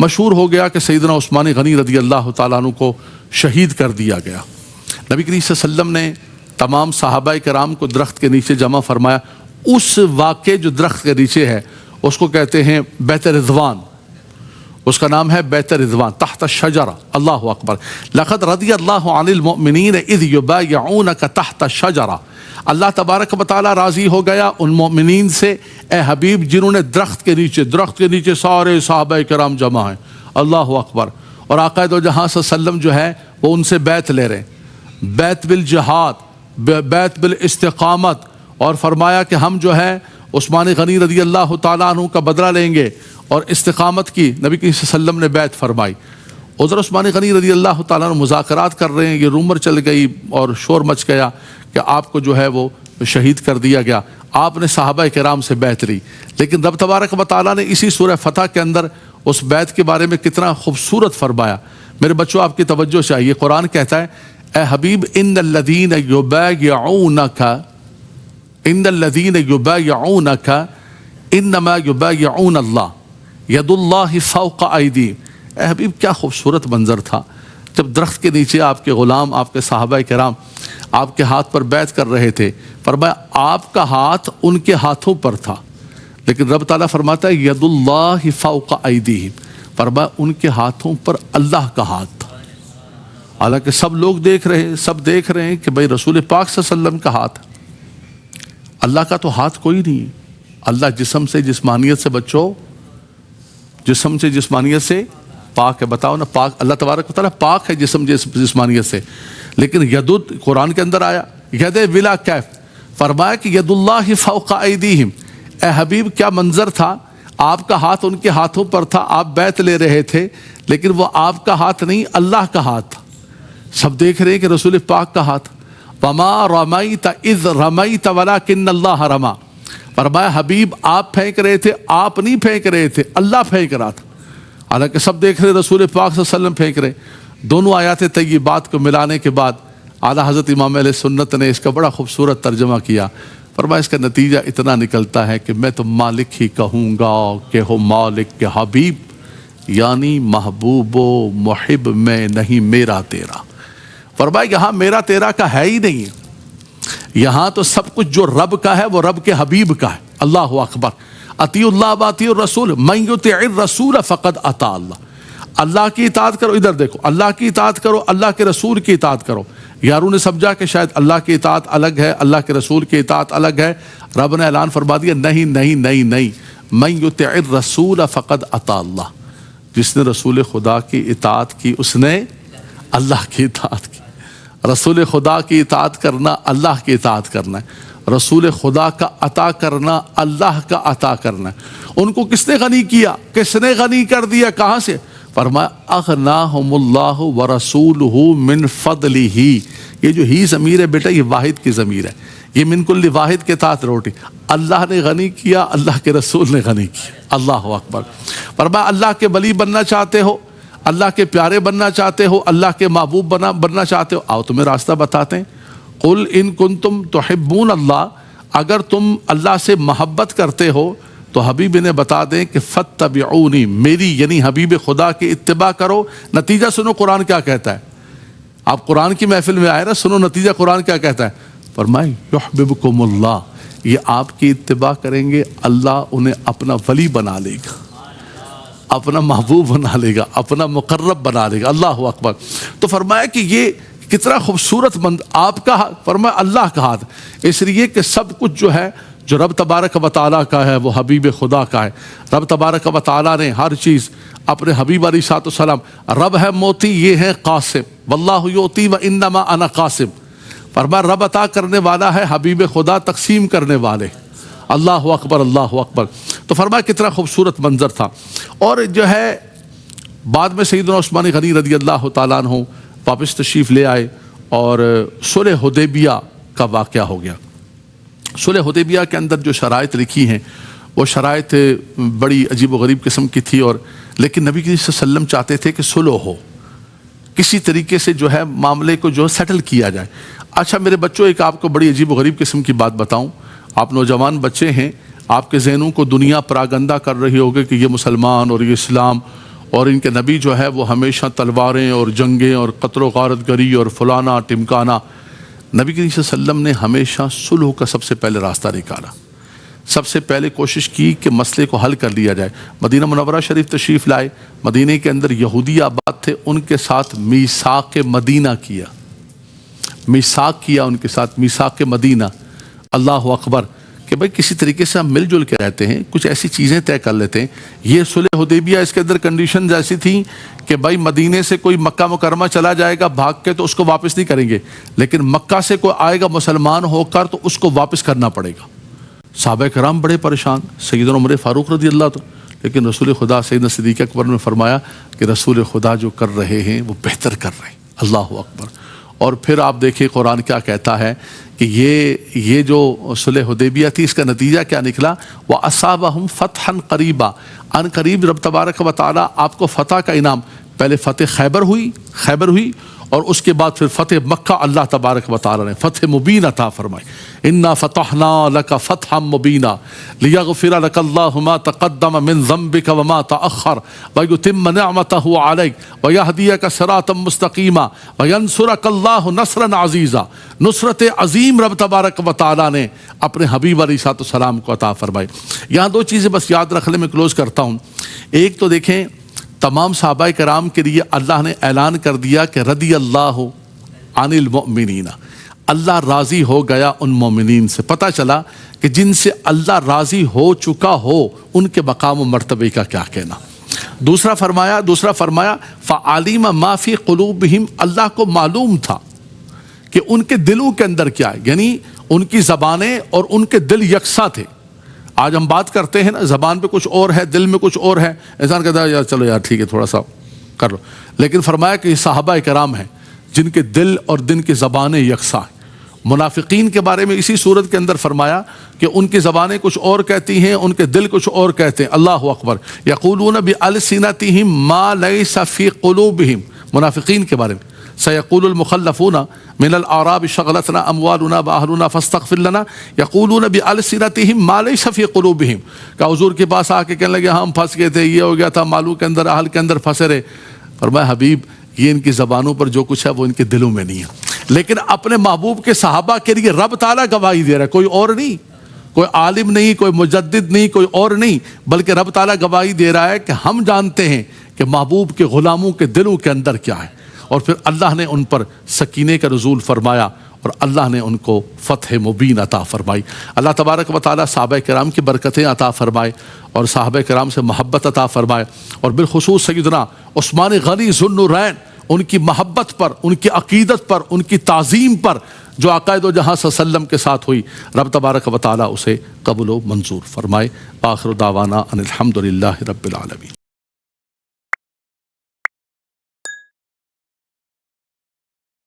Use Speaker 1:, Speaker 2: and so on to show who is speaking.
Speaker 1: مشہور ہو گیا کہ سیدنا عثمان غنی رضی اللہ تعالیٰ عنہ کو شہید کر دیا گیا۔ نبی کریم صلی اللہ علیہ وسلم نے تمام صحابہ کرام کو درخت کے نیچے جمع فرمایا۔ اس واقعے جو درخت کے نیچے ہے اس کو کہتے ہیں بیت رضوان، اس کا نام ہے بیت رضوان، تحت الشجرہ۔ اللہ اکبر۔ لقد رضی اللہ عن المؤمنین اذ یبایعونک تحت الشجرہ۔ اللہ تبارک و تعالیٰ راضی ہو گیا ان مومنین سے اے حبیب جنہوں نے درخت کے نیچے سارے صحابہ کرام جمع ہیں۔ اللہ اکبر۔ اور آقا دو جہاں صلی اللہ علیہ وسلم جو ہے وہ ان سے بیعت لے رہے ہیں، بیعت بالجہاد، بیعت بالاستقامت، اور فرمایا کہ ہم جو ہے عثمان غنی رضی اللہ تعالیٰ عنہ کا بدلہ لیں گے، اور استقامت کی نبی کریم صلی اللہ علیہ وسلم نے بیعت فرمائی۔ ادھر عثمان غنی رضی اللہ تعالیٰ عنہ مذاکرات کر رہے ہیں، یہ رومر چل گئی اور شور مچ گیا کہ آپ کو جو ہے وہ شہید کر دیا گیا۔ آپ نے صحابہ کرام سے بیعت لی، لیکن رب تبارک و تعالیٰ نے اسی سورہ فتح کے اندر اس بیعت کے بارے میں کتنا خوبصورت فرمایا۔ میرے بچوں آپ کی توجہ چاہیے، قرآن کہتا ہے اے حبیب ان الذین یبایعونک انما یبایعون اللہ ید اللہ فوق ایدیہم۔ اے حبیب کیا خوبصورت منظر تھا جب درخت کے نیچے آپ کے غلام، آپ کے صحابہ کرام آپ کے ہاتھ پر بیعت کر رہے تھے۔ فرمایا آپ کا ہاتھ ان کے ہاتھوں پر تھا، لیکن رب تعالیٰ فرماتا ہے ید اللہ فوق ایدیہم، فرمایا ان کے ہاتھوں پر اللہ کا ہاتھ تھا۔ حالانکہ سب لوگ دیکھ رہے ہیں کہ بھئی رسول پاک صلی اللہ علیہ وسلم کا ہاتھ ہے۔ اللہ کا تو ہاتھ کوئی نہیں ہے۔ اللہ جسم سے جسمانیت سے بچو، جسم سے جسمانیت سے پاک ہے۔ بتاؤ نا، پاک اللہ تبارک و تعالیٰ پاک ہے جسم جسمانیت سے، لیکن یدود قرآن کے اندر آیا ید بلا کیف، فرمایا کہ ید اللہ فوق ایدیہم۔ اے حبیب کیا منظر تھا، آپ کا ہاتھ ان کے ہاتھوں پر تھا، آپ بیعت لے رہے تھے، لیکن وہ آپ کا ہاتھ نہیں اللہ کا ہاتھ تھا۔ سب دیکھ رہے ہیں کہ رسول پاک کا ہاتھ۔ وما رمیت اذ رمیت ولکن اللہ رما، فرمایا حبیب آپ پھینک رہے تھے، آپ نہیں پھینک رہے تھے، اللہ پھینک رہا تھا۔ حالانکہ سب دیکھ رہے رسول پاک صلی اللہ علیہ وسلم پھینک رہے۔ دونوں آیات طیبات کو ملانے کے بعد اعلیٰ حضرت امام اہل سنت نے اس کا بڑا خوبصورت ترجمہ کیا۔ فرمایا اس کا نتیجہ اتنا نکلتا ہے کہ میں تو مالک ہی کہوں گا کہ ہو مالک کے حبیب، یعنی محبوب و محب میں نہیں میرا تیرا۔ فرمایا یہاں میرا تیرا کا ہے ہی نہیں ہے، یہاں تو سب کچھ جو رب کا ہے وہ رب کے حبیب کا ہے۔ اللہ اکبر۔ اطیع اللہ و اطیع الرسول من یطع الرسول فقد اطاع اللہ۔ اللہ کی اطاعت کرو، ادھر دیکھو، اللہ کی اطاعت کرو، اللہ کے رسول کی اطاعت کرو۔ یاروں نے سمجھا کہ شاید اللہ کی اطاعت الگ ہے، اللہ کے رسول کی اطاعت الگ ہے۔ رب نے اعلان فرما دیا نہیں نہیں نہیں نہیں، من یطع الرسول فقد اطاع اللہ۔ جس نے رسول خدا کی اطاعت کی اس نے اللہ کی اطاعت کی۔ رسول خدا کی اطاعت کرنا اللہ کی اطاعت کرنا ہے، رسول خدا کا عطا کرنا اللہ کا عطا کرنا ہے۔ ان کو کس نے غنی کیا، کس نے غنی کر دیا، کہاں سے؟ فرمایا اغناہم اللہ ورسولہ من فضلہ۔ یہ جو ہی ضمیر ہے بیٹا یہ واحد کی ضمیر ہے، یہ من کل واحد کے تحت روٹی۔ اللہ نے غنی کیا، اللہ کے رسول نے غنی کیا۔ اللہ اکبر۔ فرمایا اللہ کے ولی بننا چاہتے ہو، اللہ کے پیارے بننا چاہتے ہو، اللہ کے محبوب بننا چاہتے ہو، آؤ تمہیں راستہ بتاتے ہیں۔ قل ان کنتم تحبون اللہ، اگر تم اللہ سے محبت کرتے ہو تو حبیب نے بتا دیں کہ فاتبعونی، میری یعنی حبیب خدا کی اتباع کرو۔ نتیجہ سنو قرآن کیا کہتا ہے، آپ قرآن کی محفل میں آئے نا، سنو نتیجہ قرآن کیا کہتا ہے۔ فرمائے یحببکم اللہ، یہ آپ کی اتباع کریں گے، اللہ انہیں اپنا ولی بنا لے گا، اپنا محبوب بنا لے گا، اپنا مقرب بنا لے گا۔ اللہ اکبر۔ تو فرمایا کہ یہ کتنا خوبصورت آپ کا فرمایا اللہ کا ہاتھ، اس لیے کہ سب کچھ جو ہے جو رب تبارک و تعالیٰ کا ہے وہ حبیب خدا کا ہے۔ رب تبارک و تعالیٰ نے ہر چیز اپنے حبیب علیہ الصلوۃ والسلام، رب ہے موتی، یہ ہے قاسم، واللہ یؤتی و انما انا قاسم۔ فرمایا رب عطا کرنے والا ہے، حبیب خدا تقسیم کرنے والے۔ اللہ اکبر، اللہ اکبر۔ تو فرمایا کتنا خوبصورت منظر تھا۔ اور جو ہے بعد میں سیدنا عثمان غنی رضی اللہ تعالیٰ عنہ واپس تشریف لے آئے اور صلح حدیبیہ کا واقعہ ہو گیا۔ صلح حدیبیہ کے اندر جو شرائط لکھی ہیں وہ شرائط بڑی عجیب و غریب قسم کی تھی، اور لیکن نبی صلی اللہ علیہ وسلم چاہتے تھے کہ صلح ہو، کسی طریقے سے جو ہے معاملے کو جو سیٹل کیا جائے۔ اچھا میرے بچوں، ایک آپ کو بڑی عجیب و غریب قسم کی بات بتاؤں۔ آپ نوجوان بچے ہیں، آپ کے ذہنوں کو دنیا پراگندہ کر رہی ہوگی کہ یہ مسلمان اور یہ اسلام اور ان کے نبی جو ہے وہ ہمیشہ تلواریں اور جنگیں اور قتل و غارت گری اور فلانا ٹمکانا، نبی کریم صلی اللہ علیہ وسلم نے ہمیشہ صلح کا سب سے پہلے راستہ نکالا، سب سے پہلے کوشش کی کہ مسئلے کو حل کر لیا جائے۔ مدینہ منورہ شریف تشریف لائے، مدینہ کے اندر یہودی آباد تھے، ان کے ساتھ میثاق مدینہ کیا، میثاق کیا ان کے ساتھ، میثاق مدینہ، اللہ اکبر، کہ بھائی کسی طریقے سے ہم مل جل کے رہتے ہیں، کچھ ایسی چیزیں طے کر لیتے ہیں۔ یہ صلح حدیبیہ، اس کے اندر کنڈیشنز ایسی تھیں کہ بھائی مدینے سے کوئی مکہ مکرمہ چلا جائے گا بھاگ کے تو اس کو واپس نہیں کریں گے، لیکن مکہ سے کوئی آئے گا مسلمان ہو کر تو اس کو واپس کرنا پڑے گا۔ صحابہ کرام بڑے پریشان، سیدنا عمر فاروق رضی اللہ عنہ، لیکن رسول خدا سیدنا صدیق اکبر نے فرمایا کہ رسول خدا جو کر رہے ہیں وہ بہتر کر رہے ہیں، اللہ اکبر۔ اور پھر آپ دیکھیں قرآن کیا کہتا ہے کہ یہ جو صلح حدیبیہ تھی، اس کا نتیجہ کیا نکلا؟ وَأَصَابَهُمْ فَتْحًا قَرِيبًا، ان قریب رب تبارک و تعالیٰ آپ کو فتح کا انعام، پہلے فتح خیبر ہوئی اور اس کے بعد پھر فتح مکہ اللہ تبارک و تعالیٰ نے فتح مبین عطا فرمائی۔ اِنَّا فَتَحْنَا لَكَ فَتْحًا مُبِينًا لِيَغْفِرَ لَكَ اللَّهُ مَا تَقَدَّمَ مِنْ ذَنْبِكَ وَمَا تَأَخَّرَ وَيُتِمَّ نِعْمَتَهُ عَلَيْكَ وَيَهْدِيَكَ صِرَاطًا مُسْتَقِيمًا وَيَنْصُرَكَ اللَّهُ نَصْرًا عَزِيزًا، نصرت عظیم رب تبارک و تعالیٰ نے اپنے حبیب علیہ السلام کو عطا فرمائی۔ یہاں دو چیزیں بس یاد رکھنے میں کلوز کرتا ہوں۔ ایک تو دیکھیں تمام صحابہ کرام کے لیے اللہ نے اعلان کر دیا کہ رضی اللہ عن المؤمنین، اللہ راضی ہو گیا ان مومنین سے۔ پتہ چلا کہ جن سے اللہ راضی ہو چکا ہو ان کے مقام و مرتبے کا کیا کہنا۔ دوسرا فرمایا فعلیم ما فی قلوبہم، اللہ کو معلوم تھا کہ ان کے دلوں کے اندر کیا ہے، یعنی ان کی زبانیں اور ان کے دل یکساں تھے۔ آج ہم بات کرتے ہیں نا، زبان پہ کچھ اور ہے، دل میں کچھ اور ہے، انسان کہتا ہے یار چلو یار ٹھیک ہے تھوڑا سا کر لو، لیکن فرمایا کہ یہ صحابہ کرام ہیں جن کے دل اور دن کی زبانیں یکساں ہیں۔ منافقین کے بارے میں اسی صورت کے اندر فرمایا کہ ان کی زبانیں کچھ اور کہتی ہیں، ان کے دل کچھ اور کہتے ہیں، اللہ اکبر۔ یقولون بألسنتہم ما لیس فی قلوبہم، منافقین کے بارے میں سیقول المخلفون من الاعراب شغلتنا اموالنا واہلنا فاستغفر لنا یقولون بألسنتہم ما لیس فی قلوبہم، کہ حضور کے پاس آ کے کہنے لگے ہم پھنس گئے تھے، یہ ہو گیا تھا، مالوں کے اندر اہل کے اندر پھنسے رہے۔ فرمایا حبیب یہ ان کی زبانوں پر جو کچھ ہے وہ ان کے دلوں میں نہیں ہے، لیکن اپنے محبوب کے صحابہ کے لیے رب تعالیٰ گواہی دے رہا ہے، کوئی اور نہیں، کوئی عالم نہیں، کوئی مجدد نہیں، کوئی اور نہیں، بلکہ رب تعالیٰ گواہی دے رہا ہے کہ ہم جانتے ہیں کہ محبوب کے غلاموں کے دلوں کے اندر کیا ہے۔ اور پھر اللہ نے ان پر سکینے کا نزول فرمایا اور اللہ نے ان کو فتح مبین عطا فرمائی۔ اللہ تبارک و تعالیٰ صحابہ کرام کی برکتیں عطا فرمائے اور صحابہ کرام سے محبت عطا فرمائے، اور بالخصوص سیدنا عثمان غنی ذو النورین، ان کی محبت پر، ان کی عقیدت پر، ان کی تعظیم پر جو عقائد و جہاں صلی اللہ علیہ وسلم کے ساتھ ہوئی، رب تبارک و تعالیٰ اسے قبول و منظور فرمائے۔ آخر دعوانا ان الحمد للہ رب العالمین۔